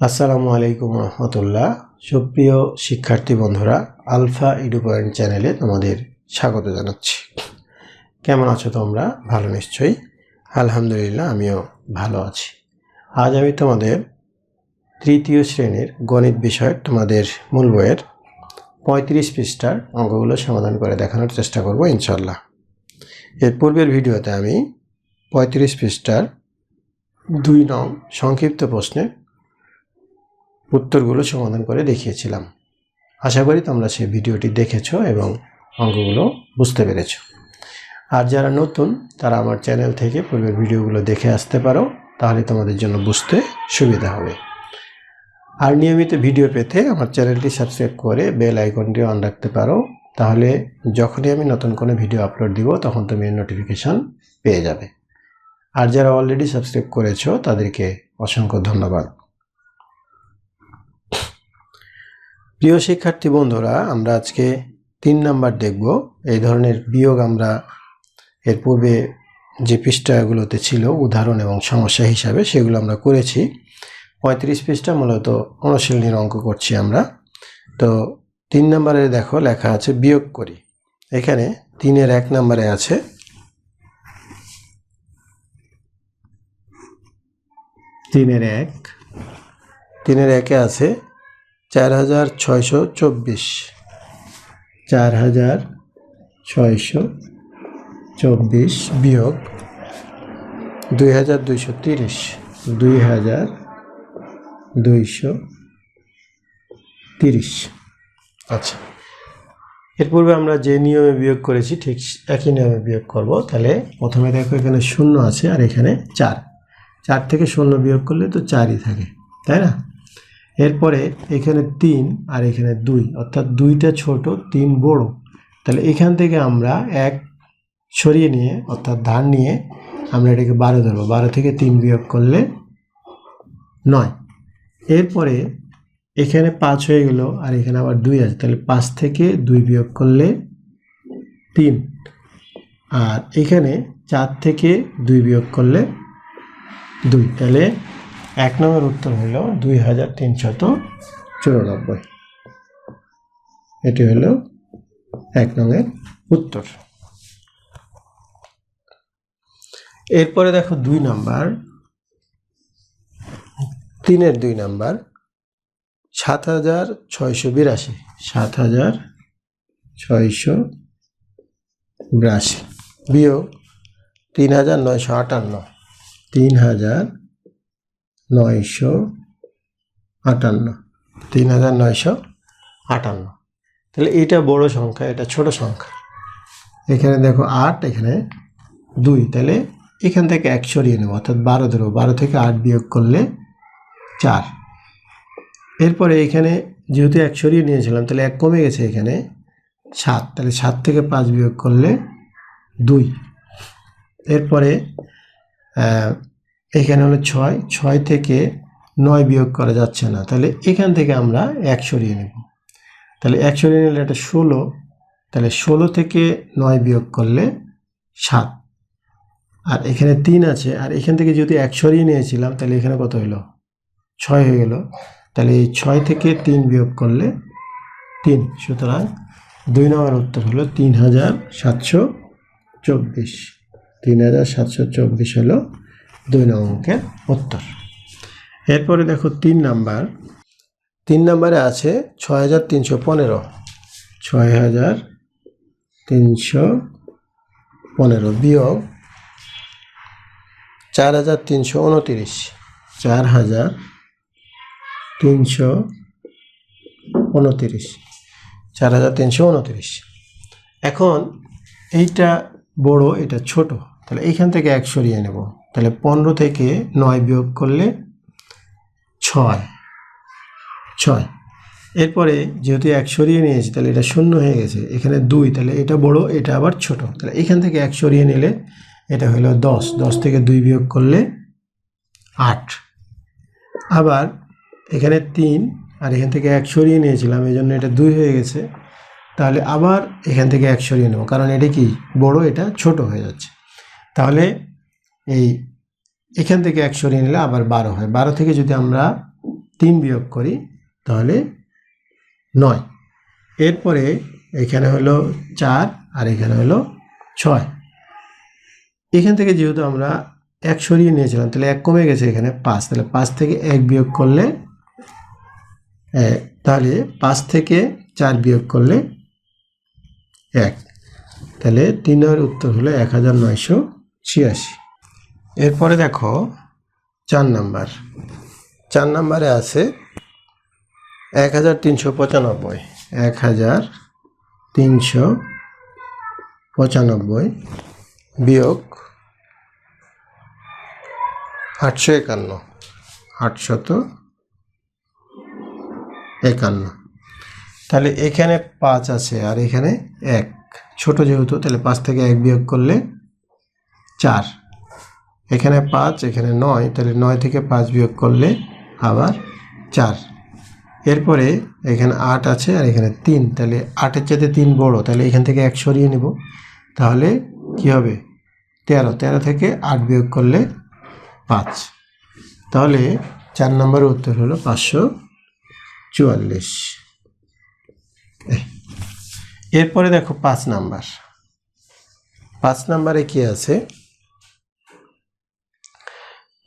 আসসালামু আলাইকুম রহমতুল্লাহ। সুপ্রিয় শিক্ষার্থী বন্ধুরা, আলফা এডু পয়েন্ট চ্যানেলে তোমাদের স্বাগত জানাচ্ছি। কেমন আছো তোমরা? ভালো নিশ্চয়ই। আলহামদুলিল্লাহ, আমিও ভালো আছি। আজ আমি তোমাদের তৃতীয় শ্রেণীর গণিত বিষয়ের তোমাদের মূল বইয়ের 35 পৃষ্ঠার অঙ্কগুলো সমাধান করে দেখানোর চেষ্টা করব ইনশাল্লাহ। এর পূর্বের ভিডিওতে আমি 35 পৃষ্ঠার 2 নং সংক্ষিপ্ত প্রশ্নের উত্তরগুলো সমাধান করে দেখিয়েছিলাম। আশা করি তোমরা সেই ভিডিওটি দেখেছো এবং অঙ্কগুলো বুঝতে পেরেছো। আর যারা নতুন তারা আমার চ্যানেল থেকে পূর্বের ভিডিওগুলো দেখে আসতে পারো, তাহলে তোমাদের জন্য বুঝতে সুবিধা হবে। আর নিয়মিত ভিডিও পেতে আমার চ্যানেলটি সাবস্ক্রাইব করে বেল আইকনটি অন রাখতে পারো, তাহলে যখনই আমি নতুন কোনো ভিডিও আপলোড দিব তখন তুমি এর নোটিফিকেশান পেয়ে যাবে। আর যারা অলরেডি সাবস্ক্রাইব করেছো তাদেরকে অসংখ্য ধন্যবাদ। প্রিয় শিক্ষার্থী বন্ধুরা, আমরা আজকে 3 নাম্বার দেখব। এই ধরনের বিয়োগ আমরা এর পূর্বে যে পৃষ্ঠাগুলোতে ছিল উদাহরণ এবং সমস্যা হিসাবে সেগুলো আমরা করেছি। 35 পৃষ্ঠা মূলত অনুশীলনীর অঙ্ক করছি আমরা। তো 3 নাম্বারে দেখো লেখা আছে বিয়োগ করি। এখানে 3-এর 1 নাম্বারে আছে 3-এর 1-এ আছে 4624, 4624 বিয়োগ 2230, 2230। আচ্ছা, এর পূর্বে আমরা যে নিয়মে বিয়োগ করেছি ঠিক একই নিয়মে বিয়োগ করব। তাহলে প্রথমে দেখো এখানে 0 আছে আর এখানে 4 থেকে 0 বিয়োগ করলে তো 4ই থাকে, তাই না? এরপরে এখানে 3 আর এখানে 2, অর্থাৎ 2টা ছোট 3 বড়। তাহলে এখান থেকে আমরা 1 সরিয়ে নিয়ে অর্থাৎ ধার নিয়ে আমরা এটাকে 12 ধরবো। 12 থেকে 3 বিয়োগ করলে 9। এরপরে এখানে 5 হয়ে গেল আর এখানে আবার 2 আছে, তাহলে 5 থেকে 2 বিয়োগ করলে 3। আর এখানে 4 থেকে 2 বিয়োগ করলে 2। তাহলে 1 নম্বর উত্তর হলো 2394। এটি হলো 1 নম্বরের উত্তর। এরপরে দেখো 2 নাম্বার, 3-এর 2 নাম্বার 7682, 7682 বিয়োগ 3958, 3958। তাহলে এটা বড় সংখ্যা, এটা ছোট সংখ্যা। এখানে দেখো 8, এখানে 2, তাহলে এখান থেকে 1 সরিয়ে নেব অর্থাৎ 12 ধরবো। 12 থেকে 8 বিয়োগ করলে 4। এরপরে এখানে যেহেতু 1 সরিয়ে নিয়েছিলাম তাহলে 1 কমে গেছে, এখানে 7, তাহলে 7 থেকে 5 বিয়োগ করলে 2। এরপরে এখানে হলো 6 থেকে 9 বিয়োগ করা যাচ্ছে না, তাহলে এখান থেকে আমরা 1 সরিয়ে নেব। তাহলে 1 সরিয়ে নিলে এটা 16, তাহলে 16 থেকে 9 বিয়োগ করলে 7। আর এখানে 3 আছে আর এখান থেকে যেহেতু 1 সরিয়ে নিয়েছিলাম তাহলে এখানে কত হলো? 6 হয়ে গেল। তাহলে এই 6 থেকে 3 বিয়োগ করলে 3। সুতরাং 2 নম্বর উত্তর হলো 3724। 3724 হলো 2 নম্বর অঙ্কের উত্তর। এরপরে দেখো 3 নাম্বার, 3 নাম্বারে আছে 6315, 6315 বিয়োগ 4329, 4329। এখন এইটা বড়, এটা ছোট, তাহলে এইখান থেকে 1 সরিয়ে নেব। তাহলে 15 থেকে 9 বিয়োগ করলে 6। এরপরে যেহেতু 1 সরিয়ে নিয়েছি তাহলে এটা 0 হয়ে গেছে, এখানে 2, তাহলে এটা বড়, এটা আবার ছোট। তাহলে এখান থেকে 1 সরিয়ে নিলে এটা হলো 10। 10 থেকে 2 বিয়োগ করলে 8। আবার এখানে 3 আর এখান থেকে 1 সরিয়ে নিয়েছিলাম, এই জন্য এটা 2 হয়ে গেছে। তাহলে আবার এখান থেকে 1 সরিয়ে নেব, কারণ এটা কি বড়, এটা ছোট হয়ে যাচ্ছে। তাহলে এখান থেকে 1 সরিয়ে নিলে আবার 12 হয়। 12 থেকে যদি আমরা 3 বিয়োগ করি তাহলে 9। এরপরে এখানে হলো 4 আর এখানে হলো 6। এখান থেকে যেহেতু আমরা 1 সরিয়ে নিয়েছিলাম তাহলে 1 কমে গেছে, এখানে 5, তাহলে 5 থেকে 1 বিয়োগ করলে তাহলে 5 থেকে 4 বিয়োগ করলে 1, তাহলে 3 এর উত্তর হলো 1986। এরপরে দেখো 4 নাম্বার। 4 নাম্বারে আছে 1395, 1395 বিয়োগ 851, 851। তাহলে এখানে 5 আছে আর এখানে 1, ছোট যেহেতু, তাহলে 5 থেকে 1 বিয়োগ করলে 4, এখানে 5 এখানে 9, তাহলে 9 থেকে 5 বিয়োগ করলে আবার 4। এরপরে এখানে 8 আছে আর এখানে 3, তাহলে 8-এর চাইতে 3 বড়, তাহলে এখান থেকে 1 সরিয়ে নেব, তাহলে কি হবে 13, 13 থেকে 8 বিয়োগ করলে 5, তাহলে 4 নম্বরের উত্তর হলো 544। এরপরে দেখো 5 নাম্বার। 5 নাম্বারে কি আছে?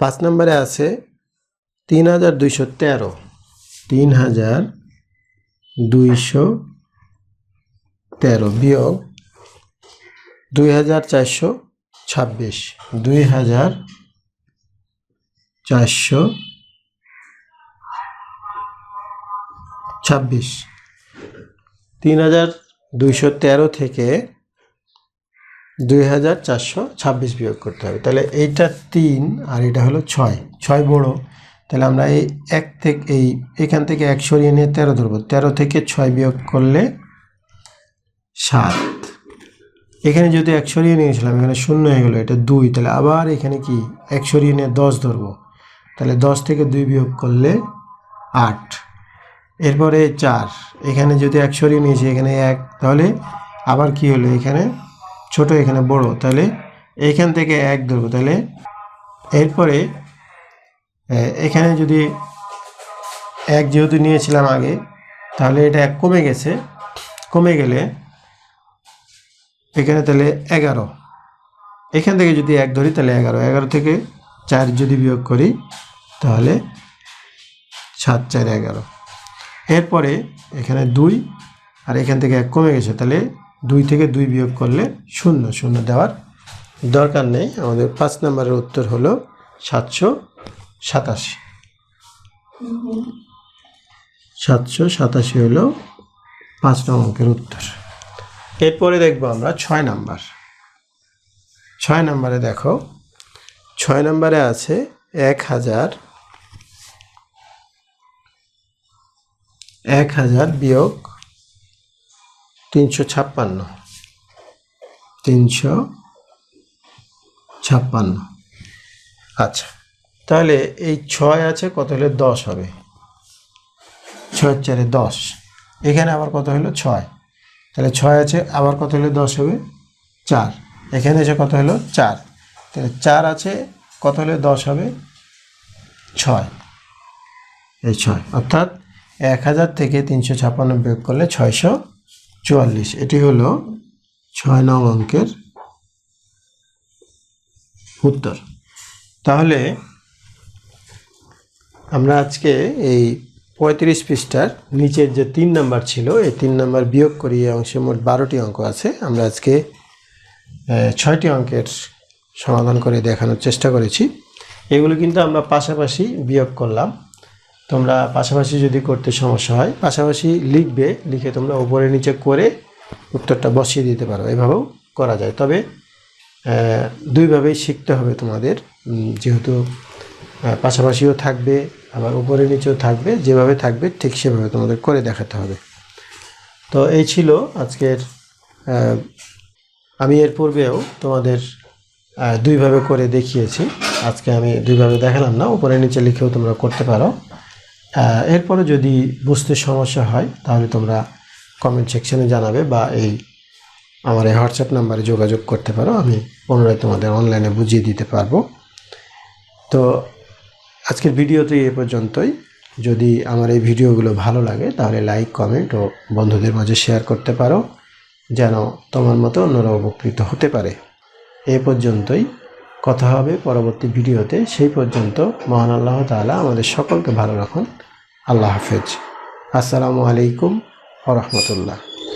5 নাম্বারে আছে 3213, 3213 বিয়োগ 2426, 2426। 3213 থেকে 2426 বিয়োগ করতে হবে, তাহলে এইটা 3 আর এটা হলো 6, 6 বড়, তাহলে আমরা এই 1 থেকে এখান থেকে 1 সরিয়ে নিয়ে 13 ধরবো, 13 থেকে 6 বিয়োগ করলে 7। এখানে যদি 1 সরিয়ে নিয়েছিলাম, এখানে 0 হয়ে গেল, এটা 2, তাহলে আবার এখানে কি 1 সরিয়ে নিয়ে 10 ধরবো, তাহলে 10 থেকে 2 বিয়োগ করলে 8। এরপরে 4, এখানে যদি 1 সরিয়ে নিয়েছি, এখানে 1, তাহলে আবার কি হলো, এখানে ছোট এখানে বড়, তাহলে এইখান থেকে 1 ধরবো, তাহলে এরপরে এখানে যদি 1 যেহেতু নিয়েছিলাম আগে, তাহলে এটা 1 কমে গেছে, কমে গেলে এখানে তাহলে 11, এখান থেকে যদি 1 ধরি তাহলে 11, 11 থেকে 4 যদি বিয়োগ করি তাহলে 7 4 11। এরপরে এখানে 2 আর এখান থেকে 1 কমে গেছে, তাহলে 2 থেকে 2 বিয়োগ করলে 0, 0 দেওয়ার দরকার নেই। আমাদের 5 নম্বরের উত্তর হলো 787। 787 হলো 5 নং অঙ্কের উত্তর। এরপরে দেখবো আমরা 6 নাম্বার। 6 নাম্বারে দেখো, 6 নাম্বারে আছে 1000 বিয়োগ 356, 356। আচ্ছা, তাহলে এই 6 আছে, কত হলে 10 হবে, 6 4 10, এখানে আবার কত হলো 6, তাহলে 6 আছে আবার কত হলে 10 হবে 4, এখানে এসে কত হলো 4, তাহলে 4 আছে কত হলে 10 হবে 6, এই 6, অর্থাৎ 1000 থেকে 356 বিয়োগ করলে 644। এটি হলো 6 নং অঙ্কের উত্তর। তাহলে আমরা আজকে এই 35 পৃষ্ঠার নিচের যে 3 নাম্বার ছিল, এই 3 নাম্বার বিয়োগ করি, এই অংশে মোট 12টি অঙ্ক আছে। আমরা আজকে 6টি অঙ্কের সমাধান করে দেখানোর চেষ্টা করেছি। এগুলো কিন্তু আমরা পাশাপাশি বিয়োগ করলাম। তোমরা পাশাপাশি যদি করতে সমস্যা হয়, পাশাপাশি লিখবে, লিখে তোমরা উপরে নিচে করে উত্তরটা বসিয়ে দিতে পারো, এভাবেও করা যায়। তবে দুইভাবেই শিখতে হবে তোমাদের, যেহেতু পাশাপাশিও থাকবে আবার উপরে নিচেও থাকবে, যেভাবে থাকবে ঠিক সেভাবে তোমাদের করে দেখাতে হবে। তো এই ছিল আজকের, আমি এর পূর্বেও তোমাদের দুইভাবে করে দেখিয়েছি, আজকে আমি দুইভাবে দেখালাম না, উপরে নিচে লিখেও তোমরা করতে পারো। এরপরে যদি বুঝতে সমস্যা হয় তাহলে তোমরা কমেন্ট সেকশনে জানাবে বা আমার এই হোয়াটসঅ্যাপ নাম্বারে যোগাযোগ করতে পারো, আমি পুনরায় তোমাদের অনলাইনে বুঝিয়ে দিতে পারবো। তো আজকের ভিডিওতে এ পর্যন্তই। যদি আমার এই ভিডিওগুলো ভালো লাগে তাহলে লাইক, কমেন্ট ও বন্ধুদের মাঝে শেয়ার করতে পারো, যেন তোমার মতো অন্যরা উপকৃত হতে পারে। এ পর্যন্তই, কথা হবে পরবর্তী ভিডিওতে। সেই পর্যন্ত মহান আল্লাহ তাআলা আমাদের সকলকে ভালো রাখুন। আল্লাহ হাফেজ। আসসালামু আলাইকুম ওয়া রাহমাতুল্লাহ।